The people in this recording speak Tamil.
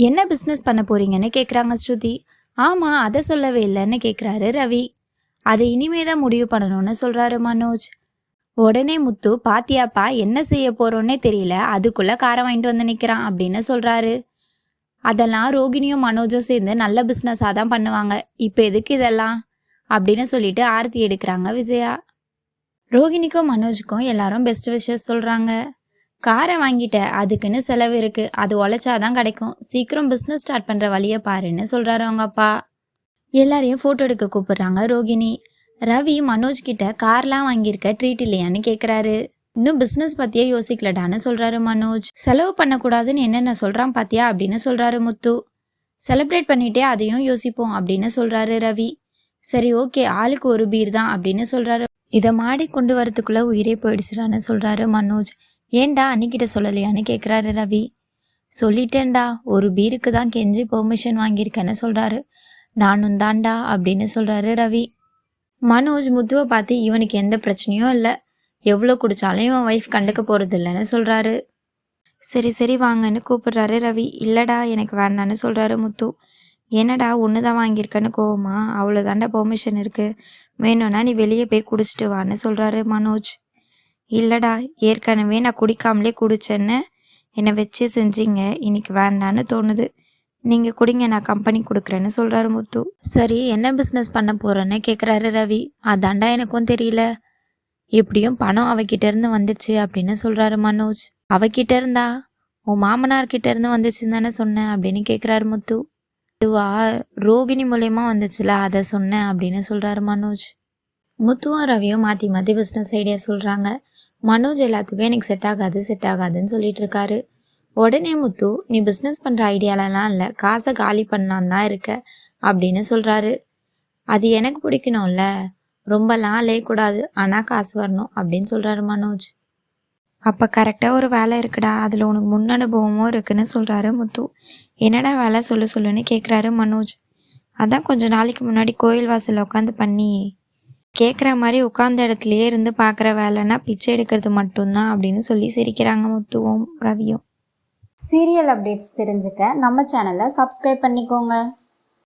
என்ன பிஸ்னஸ் பண்ண போறீங்கன்னு கேட்குறாங்க ஸ்ருதி. ஆமாம், அதை சொல்லவே இல்லைன்னு கேட்குறாரு ரவி. அதை இனிமே தான் முடிவு பண்ணணும்னு சொல்கிறாரு மனோஜ். உடனே முத்து, பாத்தியாப்பா என்ன செய்ய போகிறோன்னே தெரியல, அதுக்குள்ளே காரை வாங்கிட்டு வந்து நிற்கிறான் அப்படின்னு சொல்கிறாரு. அதெல்லாம் ரோகிணியும் மனோஜும் சேர்ந்து நல்ல பிஸ்னஸாக தான் பண்ணுவாங்க, இப்போ எதுக்கு இதெல்லாம் அப்படின்னு சொல்லிட்டு ஆரத்தி எடுக்கிறாங்க விஜயா. ரோகிணிக்கும் மனோஜுக்கும் எல்லாரும் பெஸ்ட் விஷஸ் சொல்கிறாங்க. காரை வாங்கிட்ட, அதுக்குன்னு செலவு இருக்குது, அது உழைச்சாதான் கிடைக்கும், சீக்கிரம் பிஸ்னஸ் ஸ்டார்ட் பண்ணுற வழியை பாருன்னு சொல்கிறாரு அவங்க அப்பா. எல்லாரையும் ஃபோட்டோ எடுக்க கூப்பிடுறாங்க ரோகிணி. ரவி மனோஜ் கிட்ட கார்லாம் வாங்கியிருக்க ட்ரீட் இல்லையான்னு கேட்குறாரு. இன்னும் பிஸ்னஸ் பற்றியே யோசிக்கலடான்னு சொல்கிறாரு மனோஜ். செலவு பண்ணக்கூடாதுன்னு என்னென்ன சொல்கிறான் பாத்தியா அப்படின்னு சொல்கிறாரு முத்து. செலிப்ரேட் பண்ணிட்டே அதையும் யோசிப்போம் அப்படின்னு சொல்கிறாரு ரவி. சரி ஓகே, ஆளுக்கு ஒரு பீர் தான் அப்படின்னு சொல்கிறாரு. இதை மாடி கொண்டு வரத்துக்குள்ளே உயிரே போயிடுச்சுடான்னு சொல்கிறாரு மனோஜ். ஏண்டா அன்னிக்கிட்ட சொல்லலையான்னு கேட்குறாரு ரவி. சொல்லிட்டேன்டா, ஒரு பீருக்கு தான் கெஞ்சி பெர்மிஷன் வாங்கியிருக்கேன்னு சொல்கிறாரு. நானும் தாண்டா அப்படின்னு சொல்கிறாரு ரவி. மனோஜ் முத்துவை பார்த்து இவனுக்கு எந்த பிரச்சனையும் இல்லை, எவ்வளோ குடித்தாலும் இவன் ஒய்ஃப் கண்டுக்க போகிறது இல்லைன்னு சொல்கிறாரு. சரி சரி வாங்கன்னு கூப்பிடுறாரு ரவி. இல்லைடா எனக்கு வேண்டான்னு சொல்கிறாரு முத்து. என்னடா ஒன்று தான் வாங்கியிருக்கேன்னு கோவமா, அவ்வளோதாண்டா பெர்மிஷன் இருக்குது, வேணும்னா நீ வெளியே போய் குடிச்சிட்டு வான்னு சொல்கிறாரு மனோஜ். இல்லைடா, ஏற்கனவே நான் குடிக்காமலே குடிச்சேன்னு என்னை வச்சு செஞ்சீங்க, இன்னைக்கு வேண்டான்னு தோணுது, நீங்கள் குடிங்க, நான் கம்பெனி கொடுக்குறேன்னு சொல்கிறாரு முத்து. சரி என்ன பிஸ்னஸ் பண்ண போகிறேன்னு கேட்குறாரு ரவி. அதாண்டா எனக்கும் தெரியல, எப்படியும் பணம் அவகிட்ட இருந்து வந்துடுச்சு அப்படின்னு சொல்கிறாரு மனோஜ். அவகிட்ட இருந்தா உன் மாமனார்கிட்ட இருந்து வந்துச்சுன்னு தானே சொன்னேன் அப்படின்னு கேட்குறாரு முத்து. இதுவா, ரோகிணி மூலயமா வந்துச்சுல, அதை சொன்னேன் அப்படின்னு சொல்கிறாரு மனோஜ். முத்துவும் ரவியும் மாற்றி மாற்றி பிஸ்னஸ் ஐடியா சொல்கிறாங்க. மனோஜ் எல்லாத்துக்கும் எனக்கு செட் ஆகாதுன்னு சொல்லிட்டு இருக்காரு. உடனே முத்து, நீ பிஸ்னஸ் பண்ணுற ஐடியாலலாம் இல்லை, காசை காலி பண்ணலான் தான் இருக்க அப்படின்னு சொல்கிறாரு. அது எனக்கு பிடிக்கணும்ல, ரொம்பலாம் அலையக்கூடாது, ஆனால் காசு வரணும் அப்படின்னு சொல்கிறாரு மனோஜ். அப்போ கரெக்டாக ஒரு வேலை இருக்குடா, அதில் உனக்கு முன் அனுபவமும் இருக்குன்னு சொல்கிறாரு முத்து. என்னடா வேலை சொல்லுன்னு கேட்குறாரு மனோஜ். அதான் கொஞ்சம் நாளைக்கு முன்னாடி கோயில் வாசலில் உட்காந்து பண்ணி கேட்குற மாதிரி உட்காந்த இடத்துலையே இருந்து பார்க்குற வேலைன்னா பிச்சை எடுக்கிறது மட்டும்தான் அப்படின்னு சொல்லி சிரிக்கிறாங்க முத்துவும் ரவியும். சீரியல் அப்டேட்ஸ் தெரிஞ்சுக்க நம்ம சேனலை சப்ஸ்கிரைப் பண்ணிக்கோங்க.